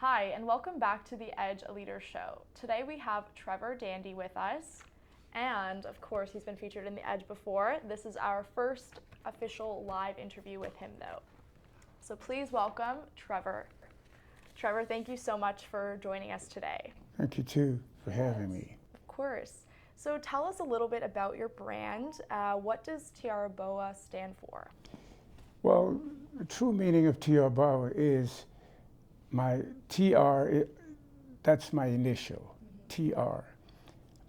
Hi, and welcome back to the Edge A Leader Show. Today we have Trevor Dandy with us, and of course he's been featured in the Edge before. This is our first official live interview with him though. So please welcome Trevor. Trevor, thank you so much for joining us today. Thank you too for having me. Of course. So tell us a little bit about your brand. What does TRBOA stand for? Well, the true meaning of TRBOA is my TR, that's my initial, TR.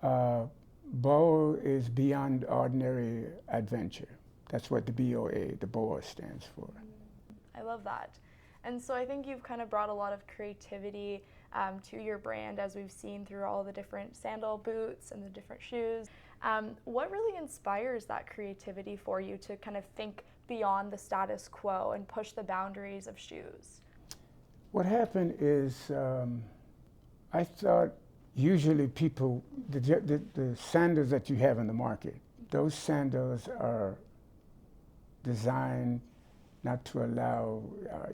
BOA is beyond ordinary adventure. That's what the BOA, the BOA stands for. I love that. And so I think you've kind of brought a lot of creativity to your brand, as we've seen through all the different sandal boots and the different shoes. What really inspires that creativity for you to kind of think beyond the status quo and push the boundaries of shoes? What happened is I thought usually people, the sandals that you have in the market, those sandals are designed not to allow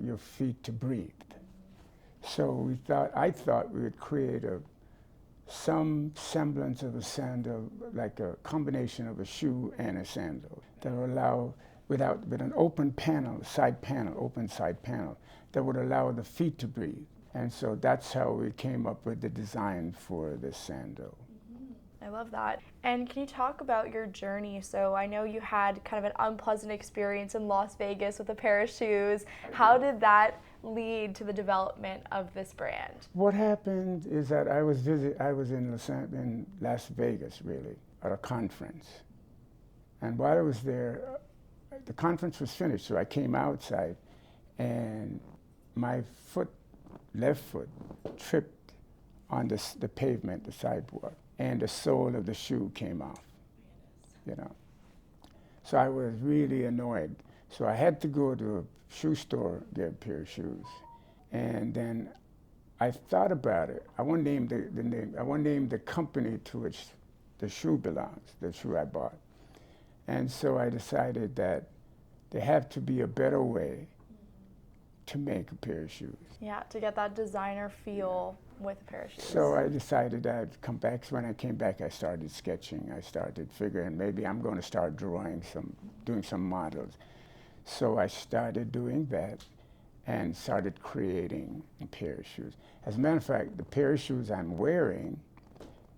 your feet to breathe. So I thought we would create some semblance of a sandal, like a combination of a shoe and a sandal that would allow, with an open panel, open side panel, that would allow the feet to breathe. And so that's how we came up with the design for this sandal. I love that. And can you talk about your journey? So I know you had kind of an unpleasant experience in Las Vegas with a pair of shoes. How did that lead to the development of this brand? What happened is that I was in Las Vegas, really, at a conference. And while I was there, the conference was finished, so I came outside, and my left foot, tripped on the pavement, the sidewalk, and the sole of the shoe came off, So I was really annoyed. So I had to go to a shoe store, get a pair of shoes. And then I thought about it. I won't name the name. I won't name the company to which the shoe belongs, the shoe I bought. And so I decided that there had to be a better way to make a pair of shoes. Yeah, to get that designer feel with a pair of shoes. So I decided I'd come back. So when I came back, I started sketching. I started figuring maybe I'm going to start doing some models. So I started doing that and started creating a pair of shoes. As a matter of fact, the pair of shoes I'm wearing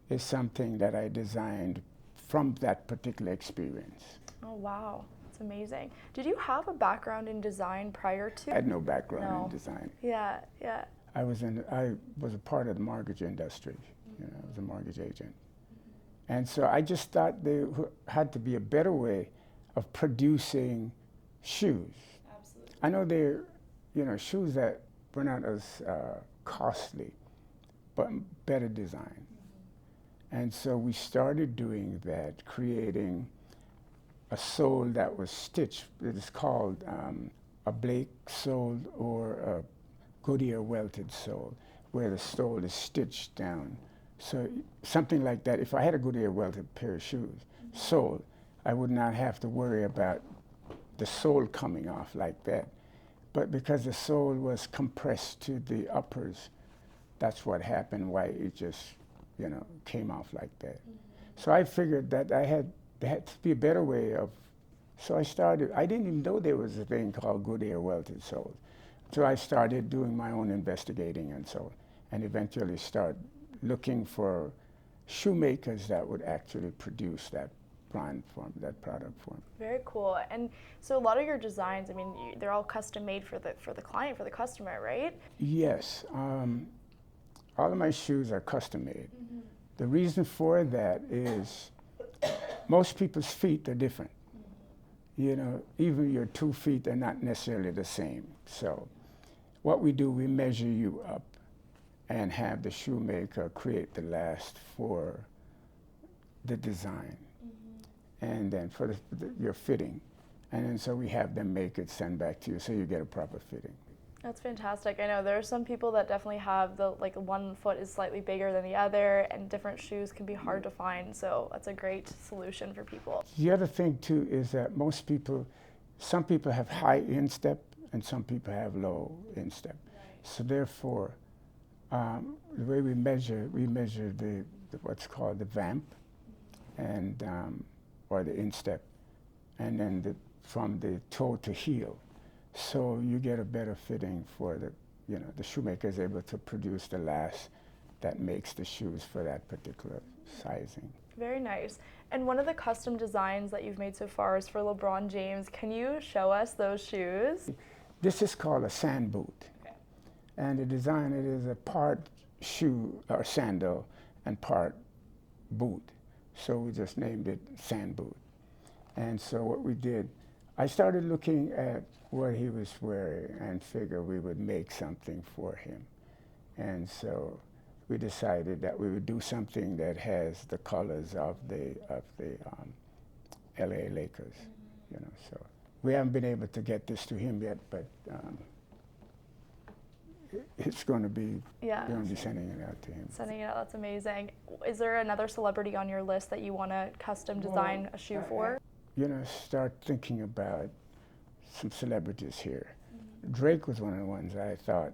is something that I designed from that particular experience. Oh, wow. That's amazing. Did you have a background in design prior to? I had no background in design. Yeah. I was a part of the mortgage industry. I was a mortgage agent. And so I just thought there had to be a better way of producing shoes. Absolutely. I know they're, shoes that were not as costly, but better design. And so we started doing that, creating a sole that was stitched. It is called a Blake sole or a Goodyear welted sole, where the sole is stitched down. So something like that, if I had a Goodyear welted pair of shoes, sole, I would not have to worry about the sole coming off like that. But because the sole was compressed to the uppers, that's what happened, why it just, came off like that. So I figured that there had to be a better way of, so I didn't even know there was a thing called Goodyear welted soles. So I started doing my own investigating and eventually start looking for shoemakers that would actually produce that brand form, that product form. Very cool. And so a lot of your designs, they're all custom made for the client, for the customer, right? Yes. All of my shoes are custom made. The reason for that is most people's feet are different. Even your 2 feet are not necessarily the same. So what we do, we measure you up and have the shoemaker create the last for the design. And then for your fitting. And then so we have them make it, send back to you, so you get a proper fitting. That's fantastic. I know there are some people that definitely have one foot is slightly bigger than the other, and different shoes can be hard to find, so that's a great solution for people. The other thing too is that some people have high instep and some people have low instep. Right. So therefore, The way we measure the what's called the vamp, and or the instep, and then from the toe to heel. So you get a better fitting for the shoemaker is able to produce the last that makes the shoes for that particular sizing. Very nice. And one of the custom designs that you've made so far is for LeBron James. Can you show us those shoes? This is called a sand boot. Okay. And the design, it is a part shoe or sandal and part boot. So we just named it sand boot. And so what we did, I started looking at what he was wearing and figured we would make something for him. And so we decided that we would do something that has the colors of the LA Lakers, So we haven't been able to get this to him yet, but it's going to be. Yeah. We're going to be sending it out to him. Sending it out. That's amazing. Is there another celebrity on your list that you want to custom design a shoe for? Start thinking about some celebrities here. Drake was one of the ones I thought.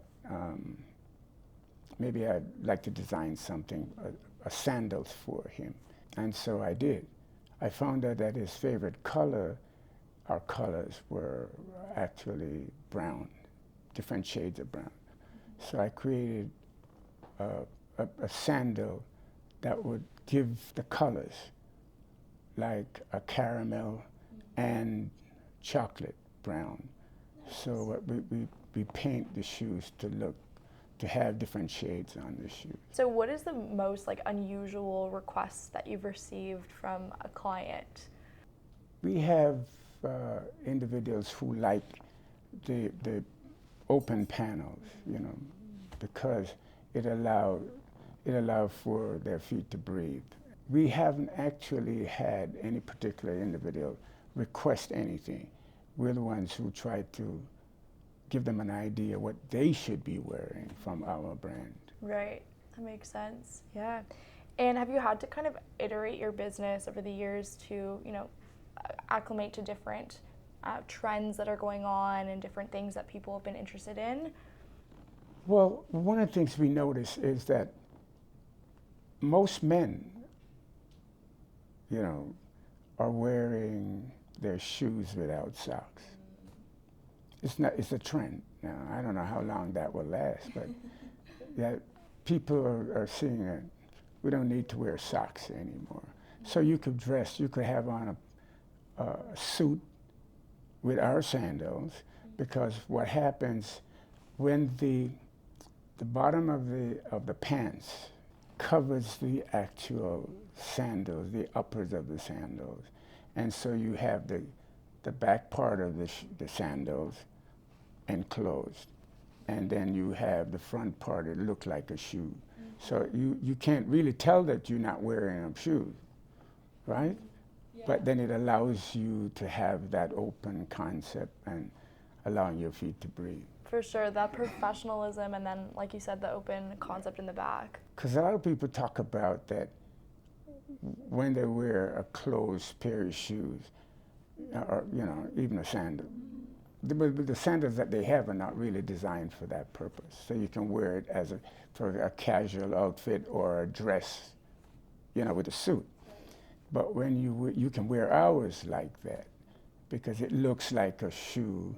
Maybe I'd like to design something, a sandals for him. And so I did. I found out that his favorite color, our colors, were actually brown, different shades of brown. So I created a sandal that would give the colors, like a caramel and chocolate brown. So we paint the shoes to have different shades on the shoe. So what is the most unusual requests that you've received from a client? We have individuals who like the open panels, because it allowed for their feet to breathe. We haven't actually had any particular individual request anything. We're the ones who try to give them an idea what they should be wearing from our brand. Right, that makes sense, yeah. And have you had to kind of iterate your business over the years to, acclimate to different trends that are going on and different things that people have been interested in? Well, one of the things we notice is that most men, are wearing their shoes without socks. It's a trend now. I don't know how long that will last, but that people are seeing it. We don't need to wear socks anymore. So you could have on a suit with our sandals, because what happens when the bottom of the pants covers the actual sandals, the uppers of the sandals, and so you have the back part of the sandals enclosed, and then you have the front part that look like a shoe. So you can't really tell that you're not wearing shoes, right? Yeah. But then it allows you to have that open concept and allowing your feet to breathe. For sure, that professionalism, and then, like you said, the open concept in the back. Because a lot of people talk about that when they wear a closed pair of shoes, or even a sandal. But the sandals that they have are not really designed for that purpose. So you can wear it for a casual outfit or a dress, with a suit. But when you can wear ours like that, because it looks like a shoe,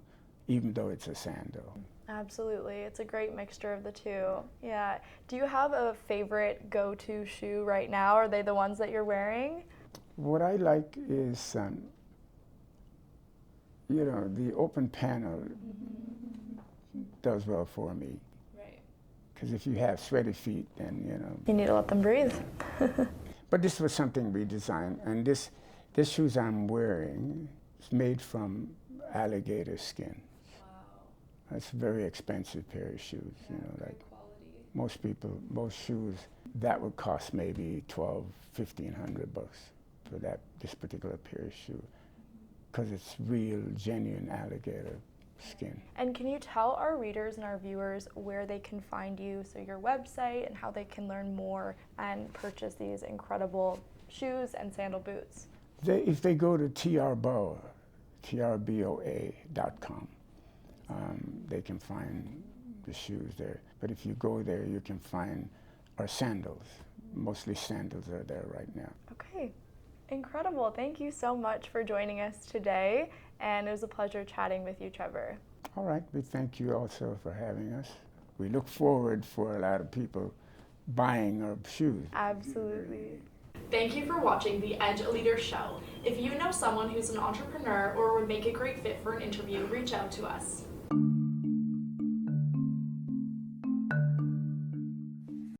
even though it's a sandal. Absolutely, it's a great mixture of the two. Yeah. Do you have a favorite go-to shoe right now? Are they the ones that you're wearing? What I like is, the open panel does well for me. Right. Because if you have sweaty feet, then, You need to let them breathe. But this was something we designed, and this shoes I'm wearing is made from alligator skin. Wow. It's a very expensive pair of shoes, quality. Most shoes, that would cost maybe $1,200-1,500 for this particular pair of shoe, because it's real, genuine alligator skin. And can you tell our readers and our viewers where they can find you, so your website, and how they can learn more and purchase these incredible shoes and sandal boots? If they go to TRBOA, TRBOA.com, they can find the shoes there. But if you go there, you can find our sandals. Mostly sandals are there right now. Okay, incredible. Thank you so much for joining us today, and it was a pleasure chatting with you, Trevor. All right, we thank you also for having us. We look forward for a lot of people buying our shoes. Absolutely. Thank you for watching the Edge Leader Show. If you know someone who's an entrepreneur or would make a great fit for an interview, reach out to us.